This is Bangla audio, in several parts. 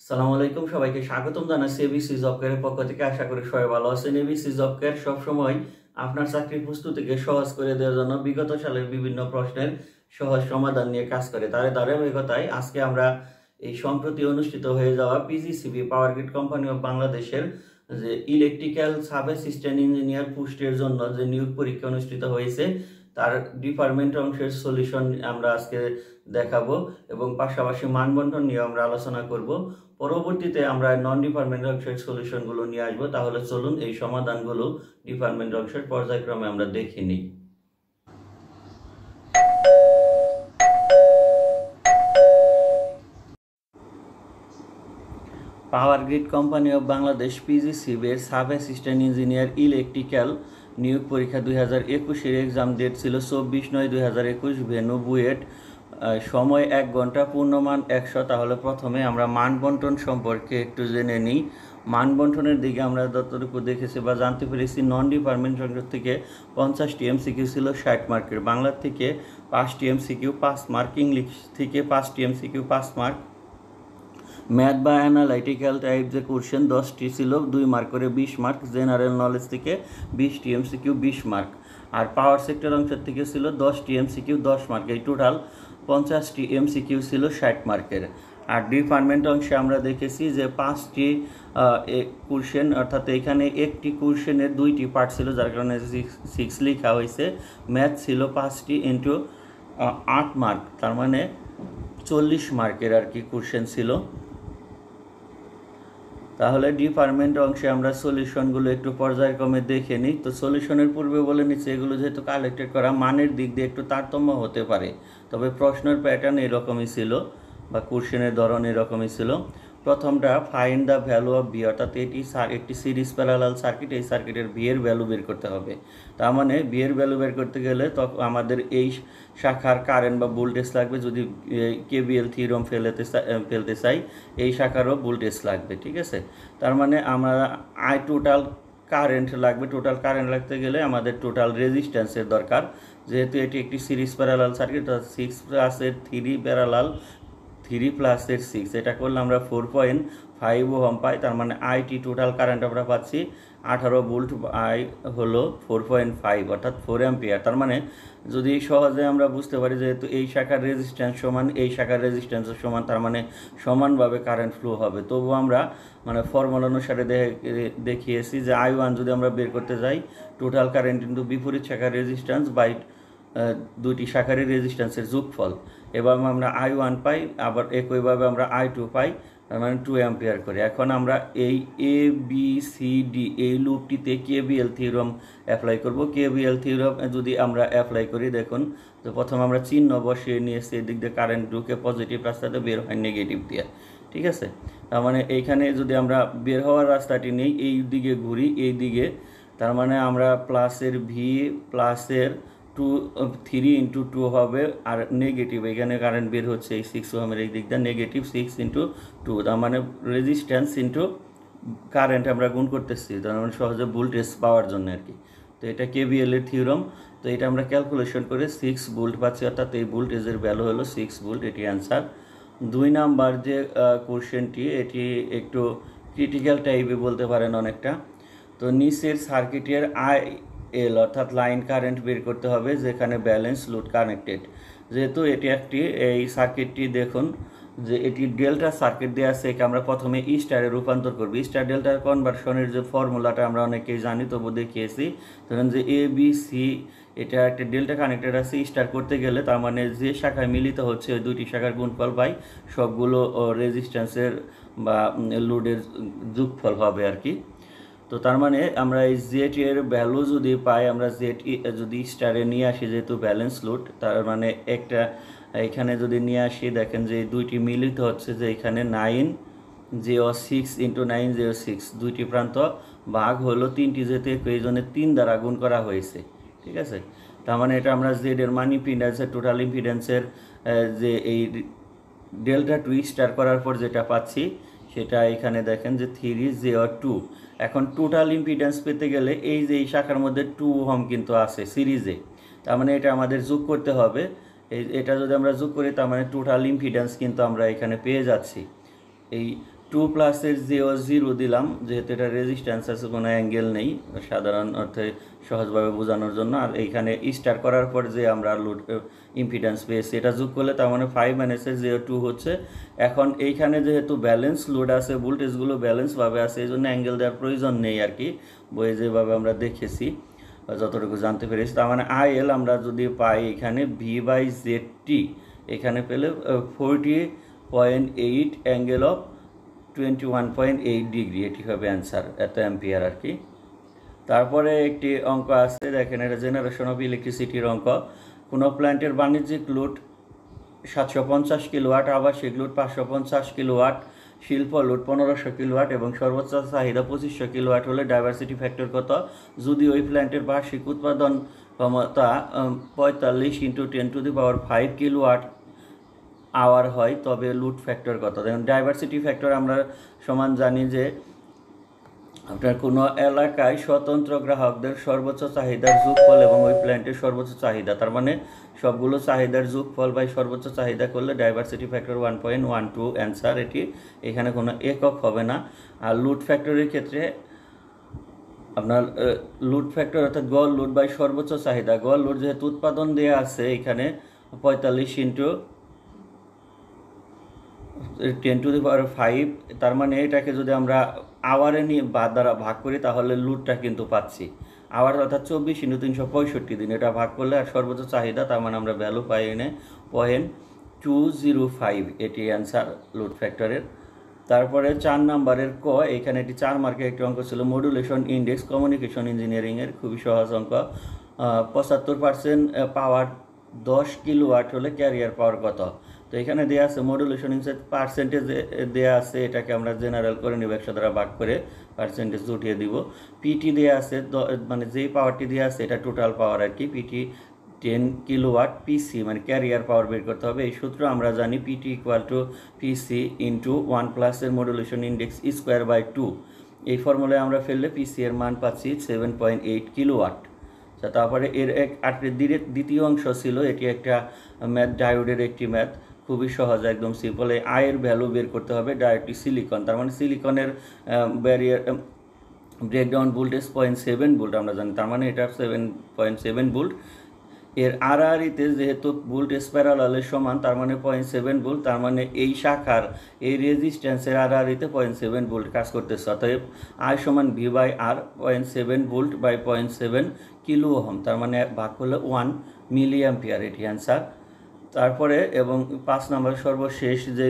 সালামু আলাইকুম, সবাইকে স্বাগতম জানাচ্ছি এবিসি জব কেয়ারের পক্ষ থেকে। আশা করি সবাই ভালো আছেন। এবিসি জব কেয়ার সবসময় আপনার চাকরির প্রস্তুতিকে সহজ করে দেওয়ার জন্য বিগত সালের বিভিন্ন প্রশ্নের সহজ সমাধান নিয়ে কাজ করে। তার ধারাবাহিকতায় আজকে আমরা এই সম্প্রতি অনুষ্ঠিত হয়ে যাওয়া PGCB power grid company of বাংলাদেশের যে ইলেকট্রিক্যাল সাব অ্যাসিস্ট্যান্ট ইঞ্জিনিয়ার পোস্টের জন্য যে নিয়োগ পরীক্ষা অনুষ্ঠিত হয়েছে তার ডিপার্টমেন্ট অংশের সলিউশন আমরা আজকে দেখাবো এবং পাশাপাশি মানবন্টন নিয়ে আমরা আলোচনা করব। পরবর্তীতে আমরা নন ডিপার্টমেন্ট অংশের সলিউশনগুলো নিয়ে আসবো। তাহলে চলুন এই সমাধানগুলো ডিপার্টমেন্ট অংশের পর্যায়ক্রমে আমরা দেখে নিই। Power grid company of Bangladesh পিজিসিবির সাব অ্যাসিস্ট্যান্ট ইঞ্জিনিয়ার ইলেকট্রিক্যাল নিয়োগ পরীক্ষা 2021-এর এক্সাম ডেট ছিল 24/9/2021, ভেন্যু বুয়েট, সময় 1 ঘন্টা, পূর্ণমান 100। তাহলে প্রথমে আমরা মানবন্টন সম্পর্কে একটু জেনে নিই। মানবন্টনের দিকে আমরা যতটুকু দেখেছি বা জানতে পেরেছি, নন ডিপার্টমেন্ট থেকে 50টি এমসিকিউ ছিল 60 মার্কের, বাংলা থেকে 5টি এমসিকিউ 5 মার্ক, ইংলিশ থেকে 5টি এমসিকিউ 5 মার্ক, ম্যাথ বা অ্যানালাইটিক্যাল টাইপ যে কোশ্চেন 10টি ছিল 2 মার্ক করে 20 মার্ক, জেনারেল নলেজ থেকে 20টি এমসিকিউ 20 মার্ক, আর পাওয়ার সেক্টর অংশের থেকে ছিল 10টি এমসিকিউ 10 মার্ক। এই টোটাল 50টি এমসিকিউ ছিল 60 মার্কের। আর ডিপার্টমেন্ট অংশে আমরা দেখেছি যে 5টি কোশ্চেন, অর্থাৎ এখানে একটি কোশ্চেনের 2টি পার্ট ছিল, যার কারণে 6 লেখা হয়েছে। ম্যাথ ছিল 5টি ইন্টু 8 মার্ক, তার মানে 40 মার্কের আর কি কোশ্চেন ছিল। তাহলে ডিপার্টমেন্ট অংশে আমরা সলিউশনগুলো একটু পর্যায়ক্রমে দেখে নিই। তো সলিউশনের পূর্বে বলে নিচ্ছি, এগুলো যেহেতু কালেক্টেড করা, মানের দিক দিয়ে একটু তারতম্য হতে পারে, তবে প্রশ্নের প্যাটার্ন এরকমই ছিল বা কোশ্চেনের ধরন এরকমই ছিল। প্রথমটা find the value of B, অর্থাৎ এটি একটি সিরিজ প্যারালাল সার্কিট, এই সার্কিটের বি এর ভ্যালু বের করতে হবে। তার মানে বি এর ভ্যালু বের করতে গেলে তখন আমাদের এই শাখার কারেন্ট বা ভোল্টেজ লাগবে। যদি কেবিএল থিওরেম ফেলতে চাই, এই শাখারও ভোল্টেজ লাগবে, ঠিক আছে। তার মানে আমরা টোটাল কারেন্ট লাগবে। টোটাল কারেন্ট লাগতে গেলে আমাদের টোটাল রেজিস্ট্যান্সের দরকার। যেহেতু এটি একটি সিরিজ প্যারালাল সার্কিট, 6+3 প্যারালাল 3 + 6, এটা করলে আমরা 4.5 ওহম পাই। তার মানে আইটি টোটাল কারেন্ট আমরা পাচ্ছি 18 ভোল্ট, আই হলো 4.5 অর্থাৎ 4 অ্যাম্পিয়ার। তার মানে যদি সহজে আমরা বুঝতে পারি, যেহেতু এই শাখার রেজিস্ট্যান্স সমান এই শাখার রেজিস্ট্যান্সও সমান, তার মানে সমানভাবে কারেন্ট ফ্লো হবে। তবু আমরা ফর্মুলা অনুসারে দেখিয়েছি যে I1 যদি আমরা বের করতে যাই, টোটাল কারেন্ট কিন্তু বিপরীত শাখার রেজিস্ট্যান্স বাই দুইটি শাখারের রেজিস্ট্যান্সের যোগফল। এবার আমরা I1 পাই, আবার একইভাবে আমরা I2 পাই, তার মানে 2 অ্যাম্পিয়ার করে। এখন আমরা এই ABCD এই লুপটিতে কেবিএল থিওরেম অ্যাপ্লাই করব। কেবিএল থিওরেম যদি আমরা অ্যাপ্লাই করি, দেখুন তো প্রথম আমরা চিহ্ন বসিয়ে নিয়েছি, এদিক দিয়ে কারেন্ট ঢুকে পজিটিভ রাস্তাতে বের হয় নেগেটিভ দিয়ে, ঠিক আছে। তার মানে এইখানে যদি আমরা বের হওয়ার রাস্তাটি নেই, এই দিকে ঘুরি এই দিকে, তার মানে আমরা প্লাসের ভি প্লাসের 3 × 2 হবে, আর নেগেটিভ এখানে কারেন্ট বের হচ্ছে এই 6 ওহমের এই দিকটা, নেগেটিভ 6 × 2, তার মানে রেজিস্ট্যান্স ইন্টু কারেন্ট আমরা গুণ করতেছি, তার মানে সহজে ভোল্টেজ পাওয়ার জন্য আর কি। তো এটা কেবিএল এর থিওরেম। তো এটা আমরা ক্যালকুলেশন করে 6 ভোল্ট পাচ্ছি, অর্থাৎ এই ভোল্টেজের ভ্যালু হলো 6 ভোল্ট, এটি অ্যান্সার। 2 নাম্বার যে কোশ্চেনটি, এটি একটু ক্রিটিক্যাল টাইপে বলতে পারেন অনেকটা। তো নিচের সার্কিটের IL অর্থাৎ লাইন কারেন্ট বের করতে হবে, যেখানে ব্যালেন্স লোড কানেক্টেড। যেহেতু এটি একটি এই সার্কিটটি দেখুন যে এটি ডেল্টা সার্কিট দেওয়া আছে, একে আমরা প্রথমে স্টারে রূপান্তর করব। স্টার ডেল্টা কনভার্সনের যে ফর্মুলাটা আমরা অনেকেই জানি, তবু দেখিয়েছি। ধরেন যে ABC এটা একটা ডেল্টা কানেক্টেড আছে, স্টার করতে গেলে তার মানে যে শাখায় মিলিত হচ্ছে ওই দুইটি শাখার গুণফল বাই সবগুলো রেজিস্ট্যান্সের বা লোডের যোগফল হবে আর কি। তো তার মানে আমরা এই জেড এর ভ্যালু যদি পাই, আমরা জেড যদি স্টারে নিয়ে আসি, যেহেতু ব্যালেন্স লোড, তার মানে একটা এখানে যদি নিয়ে আসি, দেখেন যে এই দুইটি মিলিত হচ্ছে, যে এখানে 906 × 906, দুইটি প্রান্ত ভাগ হলো 3টি, যেহেতু এই জন্য 3 দ্বারা গুণ করা হয়েছে, ঠিক আছে। তার মানে এটা আমরা জেড এর মান ইম্পিডেন্সের টোটাল ইম্পিডেন্সের যে এই ডেল্টা 2 স্টার করার পর যেটা পাচ্ছি, সেটা এখানে দেখেন যে 3J2। এখন টোটাল ইম্পিডেন্স পেতে গেলে এই যে এই শাখার মধ্যে 2 ওহম কিন্তু আছে সিরিজে, তার মানে এটা আমাদের যোগ করতে হবে। এটা যদি আমরা যোগ করি, তার মানে টোটাল ইম্পিডেন্স কিন্তু আমরা এখানে পেয়ে যাচ্ছি। এই 2+এর 0 দিলাম, যেহেতু এটা রেজিস্ট্যান্স আছে, কোনো অ্যাঙ্গেল নেই, সাধারণ অর্থে সহজভাবে বোঝানোর জন্য। আর এইখানে স্টার করার পর যে আমরা লোড ইম্পিডেন্স পেয়েছি এটা যোগ করলে তার মানে 5-2 হচ্ছে। এখন এইখানে যেহেতু ব্যালেন্স লোড আছে, ভোল্টেজগুলো ব্যালেন্সভাবে আছে, এই জন্য অ্যাঙ্গেল দেওয়ার প্রয়োজন নেই আর কি, বইয়ে যেভাবে আমরা দেখেছি যতটুকু জানতে পেরেছি। তার মানে IL আমরা যদি পাই এখানে V/ZT, এখানে পেলে 40.8 অ্যাঙ্গেল অফ 21.8 ডিগ্রি, এটি হবে অ্যান্সার, এত অ্যাম্পিয়ার আর কি। তারপরে একটি অঙ্ক আছে, দেখেন এটা জেনারেশন অফ ইলেকট্রিসিটির অঙ্ক। কোনো প্ল্যান্টের বাণিজ্যিক লোড 750 কিলোওয়াট, আবাসিক লোড 550 কিলোওয়াট, শিল্প লোড 1500 কিলোওয়াট এবং সর্বোচ্চ চাহিদা 2500 কিলোওয়াট হলে ডাইভার্সিটি ফ্যাক্টর কত? যদি ওই প্ল্যান্টের বার্ষিক উৎপাদন ক্ষমতা 45 × 10⁵ কিলোওয়াট আওয়ার হয়, তবে লোড ফ্যাক্টর কত? দেখুন ডাইভার্সিটি ফ্যাক্টর আমরা সমান জানি যে আপনার কোনো এলাকায় স্বতন্ত্র গ্রাহকদের সর্বোচ্চ চাহিদার যোগফল এবং ওই প্ল্যান্টের সর্বোচ্চ চাহিদা, তার মানে সবগুলো চাহিদার যোগফল বাই সর্বোচ্চ চাহিদা করলে ডাইভার্সিটি ফ্যাক্টর 1.12 অ্যান্সার এটি। এখানে কোনো একক হবে না। আর লোড ফ্যাক্টরের ক্ষেত্রে আপনার লোড ফ্যাক্টর অর্থাৎ গড় লোড বাই সর্বোচ্চ চাহিদা, গড় লোড যেহেতু উৎপাদন দেওয়া আছে এখানে 45 × 10⁵, তার মানে এটাকে যদি আমরা আওয়ারে নিয়ে দ্বারা ভাগ করি তাহলে লোডটা কিন্তু পাচ্ছি আওয়ার, অর্থাৎ 24 × 365 দিন, এটা ভাগ করলে আর সর্বোচ্চ চাহিদা, তার মানে আমরা ভ্যালু পাই এনে 0.205, এটি অ্যান্সার লোড ফ্যাক্টরের। তারপরে 4 নম্বরের ক, এখানে এটি 4 মার্কের একটি অঙ্ক ছিল, মডুলেশন ইন্ডেক্স কমিউনিকেশন ইঞ্জিনিয়ারিংয়ের, খুবই সহজ অঙ্ক। 75% পাওয়ার 10 কিলোওয়াট হলে ক্যারিয়ার পাওয়ার কত? তো এখানে দেওয়া আছে মডুলেশন ইনসাইড পার্সেন্টেজ দেওয়া আছে, এটাকে আমরা জেনারেল করে নিব, 100 দ্বারা ভাগ করে পার্সেন্টেজ উঠিয়ে দিব। পিটি দেওয়া আছে, মানে যেই পাওয়ারটি দেওয়া আছে এটা টোটাল পাওয়ার আর কি, পিটি 10 কিলোওয়াট, পিসি মানে ক্যারিয়ার পাওয়ার বের করতে হবে। এই সূত্র আমরা জানি, পিটি = পিসি × 1+ এর মডুলেশন ইন্ডেক্স স্কোয়ার/2। এই ফর্মুলায় আমরা ফেললে পিসি এর মান পাচ্ছি 7.8 কিলোওয়াট। তারপরে এর দ্বিতীয় অংশ ছিল, এটি একটা ম্যাথ, ডায়োডের একটি ম্যাথ, খুবই সহজ, একদম সিম্পল। এই আয়ের ভ্যালু বের করতে হবে। ডায়োডটি সিলিকন, তার মানে সিলিকনের ব্যারিয়ার ব্রেকডাউন ভোল্টেজ 0.7 ভোল্ট আমরা জানি, তার মানে এটা 7.7 ভোল্ট। এর আরআরিতে যেহেতু ভোল্টেজ প্যারালালের সমান, তার মানে 0.7 ভোল্ট, তার মানে এই শাখার এই রেজিস্ট্যান্সের আরআরিতে 0.7 ভোল্ট কাজ করতেছে। অতএব I = V/R, 0.7 volt by 0.7 kilo ohm, তার মানে ভাগ করলে 1 মিলি অ্যাম্পিয়ার, এটি অ্যান্সার। তারপরে এবং 5 নম্বর সর্বশেষ যে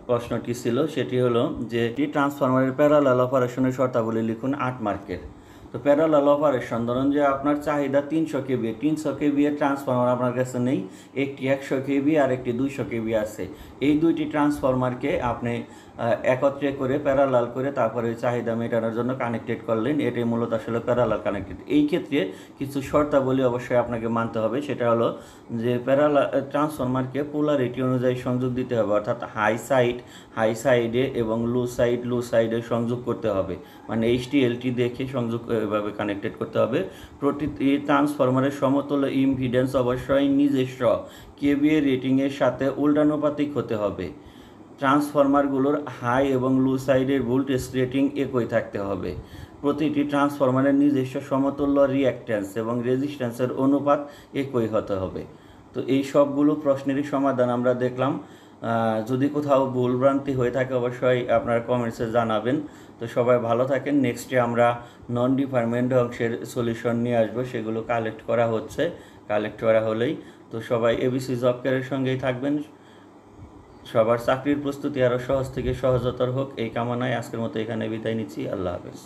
প্রশ্নটি ছিল সেটি হলো যে ট্রান্সফরমারের প্যারালাল অপারেশনের শর্তাবলী লিখুন, 8 মার্কের। তো প্যারালাল অপারেশন, ধরুন যে আপনার চাহিদা 300 কেভি, 300 কেভি এর ট্রান্সফরমার আপনার কাছে নেই, একটি 100 কেভি আর একটি 200 কেভি আছে। এই দুইটি ট্রান্সফরমারকে আপনি একত্রে করে প্যারালাল করে তারপরে চাহিদা মেটানোর জন্য কানেক্টেড করলেন, এটাই মূলত আসলে প্যারালাল কানেক্টেড। এই ক্ষেত্রে কিছু শর্তাবলী অবশ্যই আপনাকে মানতে হবে, সেটা হলো যে প্যারালাল ট্রান্সফরমারকে পোলারিটি অনুযায়ী সংযোগ দিতে হবে, অর্থাৎ হাই সাইডে এবং লো সাইডে সংযোগ করতে হবে, মানে HT/LT দেখে সংযোগ এভাবে কানেক্টেড করতে হবে। প্রতিটি ট্রান্সফরমারের সমতুল্য ইম্পিডেন্স অবশ্যই নিজস্ব কেভিএ রেটিংয়ের সাথে উল্টানুপাতিক হতে হবে। ট্রান্সফরমারগুলোর হাই এবং লো সাইডের ভোল্টেজ রেটিং একই থাকতে হবে। প্রতিটি ট্রান্সফরমারের নিজস্ব সমতুল্য রিঅ্যাক্ট্যান্স এবং রেজিস্ট্যান্সের অনুপাত একই হতে হবে। তো এই সবগুলো প্রশ্নেরই সমাধান আমরা দেখলাম। যদি কোথাও ভুলভ্রান্তি হয়ে থাকে অবশ্যই আপনারা কমেন্টসে জানাবেন। তো সবাই ভালো থাকেন। নেক্সটে আমরা নন ডিপার্টমেন্ট অংশের সলিউশন নিয়ে আসবো, সেগুলো কালেক্ট করা হলেই। তো সবাই ABC জব কেয়ারের সঙ্গেই থাকবেন। সবার চাকরির প্রস্তুতি আরও সহজ থেকে সহজতর হোক, এই কামনায় আজকের মতো এখানে বিদায় নিচ্ছি। আল্লাহ হাফেজ।